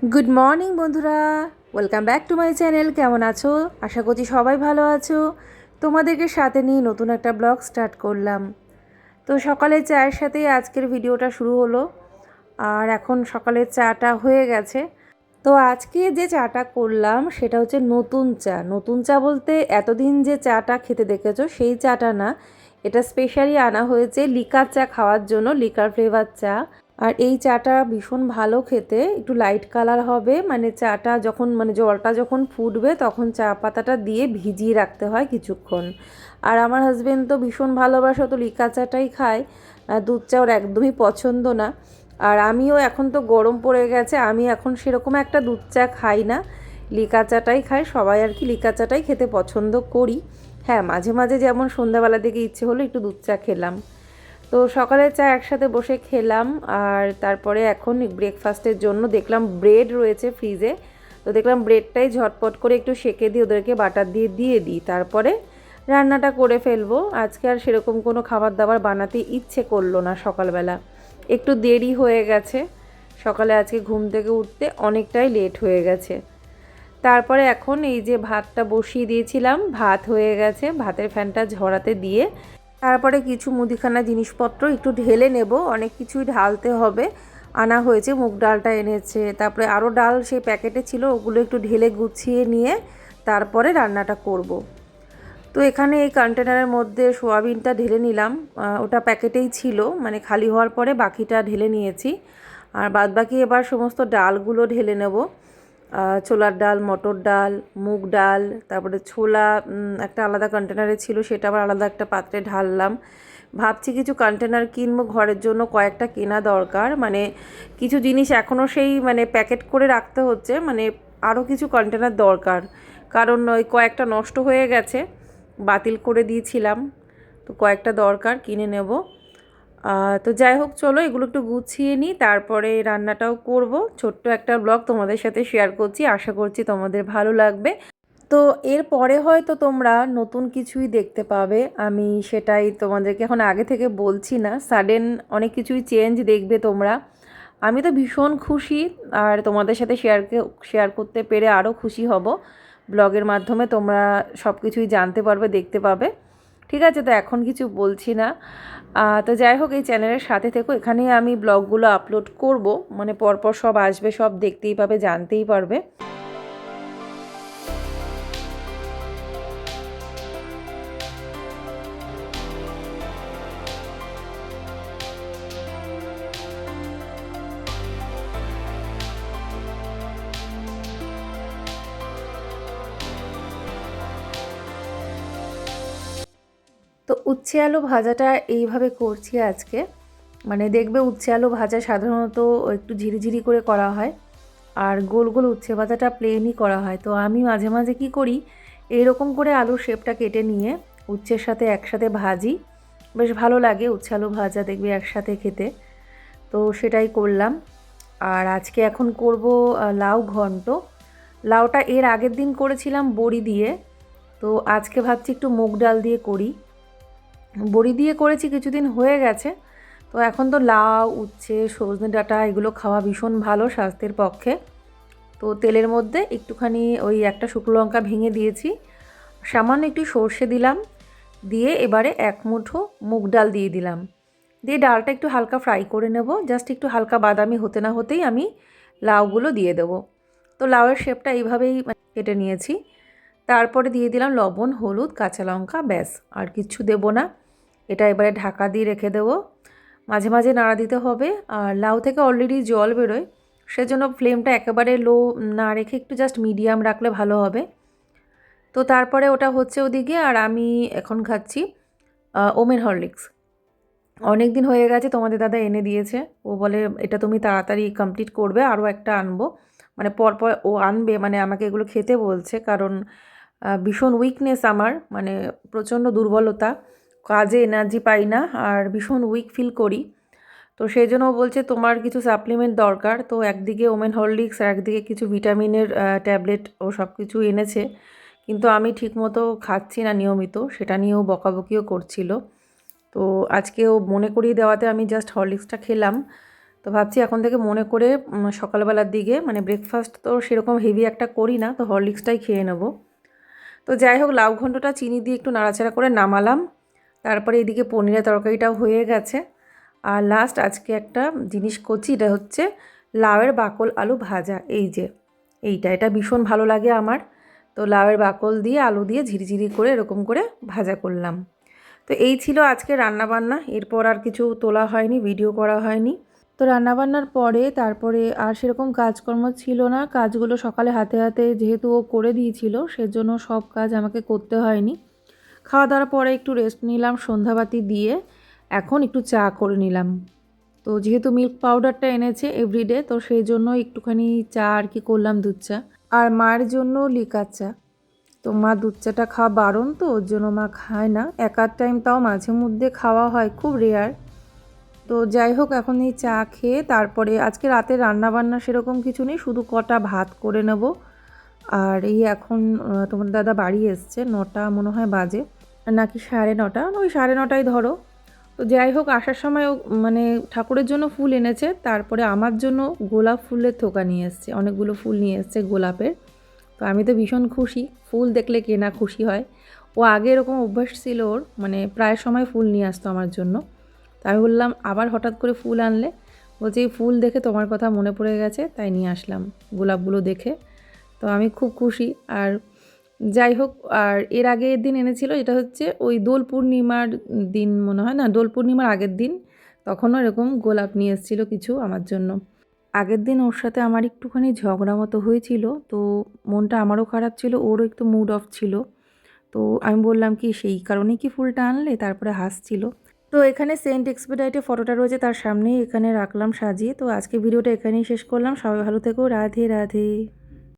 Good morning বন্ধুরা, welcome back to my channel. কেমন আছো? আশা করছি সবাই ভালো আছো। তোমাদেরকে সাথে নিয়ে নতুন একটা ব্লগ স্টার্ট করলাম। তো সকালে চায়ের সাথেই আজকের ভিডিওটা শুরু হলো। আর এখন সকালের চাটা হয়ে গেছে। তো আজকে যে চাটা করলাম সেটা হচ্ছে নতুন চা। নতুন চা বলতে এতদিন যে চাটা খেতে দেখেছো সেই চাটা না, এটা স্পেশালি আনা হয়েছে লিকার চা খাওয়ার জন্য, লিকার ফ্লেভার চা। আর এই চাটা ভীষণ ভালো খেতে, একটু লাইট কালার হবে, মানে চাটা যখন জলটা যখন ফুটবে তখন চা পাতাটা দিয়ে ভিজিয়ে রাখতে হয় কিছুক্ষণ। আর আমার হাজবেন্ড তো ভীষণ ভালোবাসে, তো লিকার চাটাই খায়, দুধ চা ওর একদমই পছন্দ না। আর আমিও এখন তো গরম পড়ে গেছে, আমি এখন সেরকম একটা দুধ চা খাই না, লিকার চাটাই খাই। সবাই আর কি লিকার চাটাই খেতে পছন্দ করি। হ্যাঁ, মাঝে মাঝে যেমন সন্ধ্যাবেলা থেকে ইচ্ছে হলো একটু দুধ চা খেলাম। তো সকালের চা একসাথে বসে খেলাম। আর তারপরে এখন ব্রেকফাস্টের জন্য দেখলাম ব্রেড রয়েছে ফ্রিজে, তো দেখলাম ব্রেডটাই ঝটপট করে একটু সেঁকে দিয়ে ওদেরকে বাটার দিয়ে দিয়ে দিই, তারপরে রান্নাটা করে ফেলবো। আজকে আর সেরকম কোনো খাবার দাবার বানাতে ইচ্ছে করলো না সকালবেলা, একটু দেরি হয়ে গেছে। সকালে আজকে ঘুম থেকে উঠতে অনেকটাই লেট হয়ে গেছে। তারপরে এখন এই যে ভাতটা বসিয়ে দিয়েছিলাম, ভাত হয়ে গেছে, ভাতের ফ্যানটা ঝরাতে দিয়ে তারপরে কিছু মুদিখানা জিনিসপত্র একটু ঢেলে নেব, অনেক কিছুই ঢালতে হবে। আনা হয়েছে, মুগ ডালটা এনেছে, তারপরে আরও ডাল সেই প্যাকেটে ছিল, ওগুলো একটু ঢেলে গুছিয়ে নিয়ে তারপরে রান্নাটা করব। তো এখানে এই কন্টেনারের মধ্যে সোয়াবিনটা ঢেলে নিলাম, ওটা প্যাকেটেই ছিল, মানে খালি হওয়ার পরে বাকিটা ঢেলে নিয়েছি। আর বাদবাকি এবার সমস্ত ডালগুলো ঢেলে নেব। ছোলার ডাল, মটর ডাল, মুগ ডাল, তারপরে ছোলা একটা আলাদা কন্টেনারে ছিল, সেটা আবার আলাদা একটা পাত্রে ঢাললাম। ভাবছি কিছু কন্টেনার কিনবো ঘরের জন্য, কয়েকটা কেনা দরকার, মানে কিছু জিনিস এখনও সেই মানে প্যাকেট করে রাখতে হচ্ছে, মানে আরও কিছু কন্টেনার দরকার, কারণ ওই কয়েকটা নষ্ট হয়ে গেছে, বাতিল করে দিয়েছিলাম। তো কয়েকটা দরকার, কিনে নেব। তো যাই হোক, চলো এগুলো একটু গুছিয়ে নিই, তারপরে রান্নাটাও করব। ছোট্ট একটা ব্লগ তোমাদের সাথে শেয়ার করছি, আশা করছি তোমাদের ভালো লাগবে। তো এরপরে হয়তো তোমরা নতুন কিছুই দেখতে পাবে, আমি সেটাই তোমাদেরকে এখন আগে থেকে বলছি না। সাডেন অনেক কিছুই চেঞ্জ দেখবে তোমরা। আমি তো ভীষণ খুশি, আর তোমাদের সাথে শেয়ার করতে পেরে আরও খুশি হব। ব্লগের মাধ্যমে তোমরা সব কিছুই জানতে পারবে, দেখতে পাবে। ঠিক আছে, তো এখন কিছু বলছি না। তো যাই হোক, এই চ্যানেলের সাথে থেকো, এখানেই আমি ব্লগগুলো আপলোড করব, মানে পরপর সব আসবে, সব দেখতেই পাবে, জানতেই পারবে। তো উচ্ছে আলু ভাজাটা এইভাবে করছি আজকে। মানে দেখবে উচ্ছে আলু ভাজা সাধারণত একটু ঝিরিঝিরি করে করা হয়, আর গোল গোল উচ্ছে ভাজাটা প্লেনই করা হয়। তো আমি মাঝে মাঝে কী করি, এইরকম করে আলুর শেপটা কেটে নিয়ে উচ্ছের সাথে একসাথে ভাজি, বেশ ভালো লাগে উচ্ছে আলু ভাজা, দেখবে একসাথে খেতে। তো সেটাই করলাম। আর আজকে এখন করব লাউ ঘন্ট। লাউটা এর আগের দিন করেছিলাম বড়ি দিয়ে, তো আজকে ভাবছি একটু মুগ ডাল দিয়ে করি। বড়ি দিয়ে করেছি, কিছুদিন হয়ে গেছে। তো এখন তো লাউ, উচ্ছে, সজনে ডাঁটা এগুলো খাওয়া ভীষণ ভালো স্বাস্থ্যের পক্ষে। তো তেলের মধ্যে একটুখানি ওই একটা শুকনো লঙ্কা ভেঙে দিয়েছি, সামান্য একটু সর্ষে দিলাম, দিয়ে এবারে এক মুঠো মুগ ডাল দিয়ে দিলাম, দিয়ে ডালটা একটু হালকা ফ্রাই করে নেব, জাস্ট একটু হালকা বাদামি হতে না হতেই আমি লাউগুলো দিয়ে দেবো। তো লাউয়ের শেপটা এইভাবেই কেটে নিয়েছি। তারপরে দিয়ে দিলাম লবণ, হলুদ, কাঁচা লঙ্কা, ব্যাস, আর কিচ্ছু দেবো না। এটা এবারে ঢাকা দিয়ে রেখে দেবো। মাঝে মাঝে নাড়া দিতে হবে। আর লাউ থেকে অলরেডি জল বেরোয়, সেজন্য ফ্লেমটা একেবারে লো না রেখে একটু জাস্ট মিডিয়াম রাখলে ভালো হবে। তো তারপরে ওটা হচ্ছে ওদিকে, আর আমি এখন খাচ্ছি ওমেন হরলিক্স। অনেক দিন হয়ে গেছে, তোমাদের দাদা এনে দিয়েছে, ও বলে এটা তুমি তাড়াতাড়ি কমপ্লিট করবে, আরও একটা আনবো, মানে পরপর ও আনবে, মানে আমাকে এগুলো খেতে বলছে, কারণ ভীষণ উইকনেস আমার, মানে প্রচণ্ড দুর্বলতা, কাজে এনার্জি পাই না, আর ভীষণ উইক ফিল করি। তো সেই জন্য ও বলছে তোমার কিছু সাপ্লিমেন্ট দরকার। তো একদিকে ওমেন হরলিক্স আর একদিকে কিছু ভিটামিনের ট্যাবলেট ও সব কিছু এনেছে, কিন্তু আমি ঠিকমতো খাচ্ছি না নিয়মিত, সেটা নিয়েও বকাবকিও করছিল। তো আজকে ও মনে করিয়ে দেওয়াতে আমি জাস্ট হরলিক্সটা খেলাম। তো ভাবছি এখন থেকে মনে করে সকালবেলার দিকে মানে ব্রেকফাস্ট তো সেরকম হেভি একটা করি না, তো হরলিক্সটাই খেয়ে নেব। তো যাই হোক, লাউ ঘন্টটা চিনি দিয়ে একটু নাড়াচাড়া করে নামালাম। তারপরে এদিকে পনিরের তরকারিটাও হয়ে গেছে। আর লাস্ট আজকে একটা জিনিস করছি, এটা হচ্ছে লাউয়ের বাকল আলু ভাজা। এই যে এটা ভীষণ ভালো লাগে আমার। তো লাউয়ের বাকল দিয়ে আলু দিয়ে ঝিরিঝিরি করে এরকম করে ভাজা করলাম। তো এই ছিল আজকে রান্নাবান্না। এরপর আর কিছু তোলা হয়নি, ভিডিও করা হয়নি। তো রান্নাবান্নার পরে তারপরে আর সেরকম কাজকর্ম ছিল না। কাজগুলো সকালে হাতে হাতে যেহেতু ও করে দিয়েছিল, সেজন্য সব কাজ আমাকে করতে হয়নি। খাওয়া দাওয়ার পরে একটু রেস্ট নিলাম সন্ধ্যাবাতি দিয়ে, এখন একটু চা করে নিলাম। তো যেহেতু মিল্ক পাউডারটা এনেছে এভরিডে, তো সেই জন্য একটুখানি চা আর কি করলাম, দুধ চা। আর মায়ের জন্য লিকার চা। তো মা দুধ চাটা খাওয়া বারণ, তো ওর জন্য মা খায় না। এক আধ টাইম তাও মাঝে মধ্যে খাওয়া হয়, খুব রেয়ার। তো যাই হোক, এখন এই চা খেয়ে তারপরে আজকে রাতে রান্নাবান্না সেরকম কিছু নেই, শুধু কটা ভাত করে নেব। আর এই এখন তোমার দাদা বাড়ি এসছে, 9টা মনে হয় বাজে, নাকি 9:30, ওই 9:30 ধরো। তো যাই হোক, আসার সময় মানে ঠাকুরের জন্য ফুল এনেছে, তারপরে আমার জন্য গোলাপ ফুলের থোকা নিয়ে এসছে, অনেকগুলো ফুল নিয়ে এসছে গোলাপের। তো আমি তো ভীষণ খুশি, ফুল দেখলে কে না খুশি হয়। ও আগে এরকম অভ্যাস ছিল ওর, মানে প্রায় সময় ফুল নিয়ে আসতো আমার জন্য। তো আমি বললাম আবার হঠাৎ করে ফুল আনলে? বলছে এই ফুল দেখে তোমার কথা মনে পড়ে গেছে, তাই নিয়ে আসলাম গোলাপগুলো দেখে। তো আমি খুব খুশি। আর যাই হোক, আর এর আগের দিন এনেছিল, এটা হচ্ছে ওই দোল পূর্ণিমার দিন মনে হয়, না দোল পূর্ণিমার আগের দিন, তখনও এরকম গোলাপ নিয়ে এসেছিলো কিছু আমার জন্য। আগের দিন ওর সাথে আমার একটুখানি ঝগড়া মতো হয়েছিল, তো মনটা আমারও খারাপ ছিল, ওরও একটু মুড অফ ছিল। তো আমি বললাম কি সেই কারণেই কি ফুলটা আনলে, তারপরে হাসছিল। তো এখানে সেন্ট এক্সপেডিটে ফটোটা রয়েছে তার সামনেই, এখানে রাখলাম সাজিয়ে। তো আজকে ভিডিওটা এখানেই শেষ করলাম। সবাই ভালো থেকো, রাধে রাধে।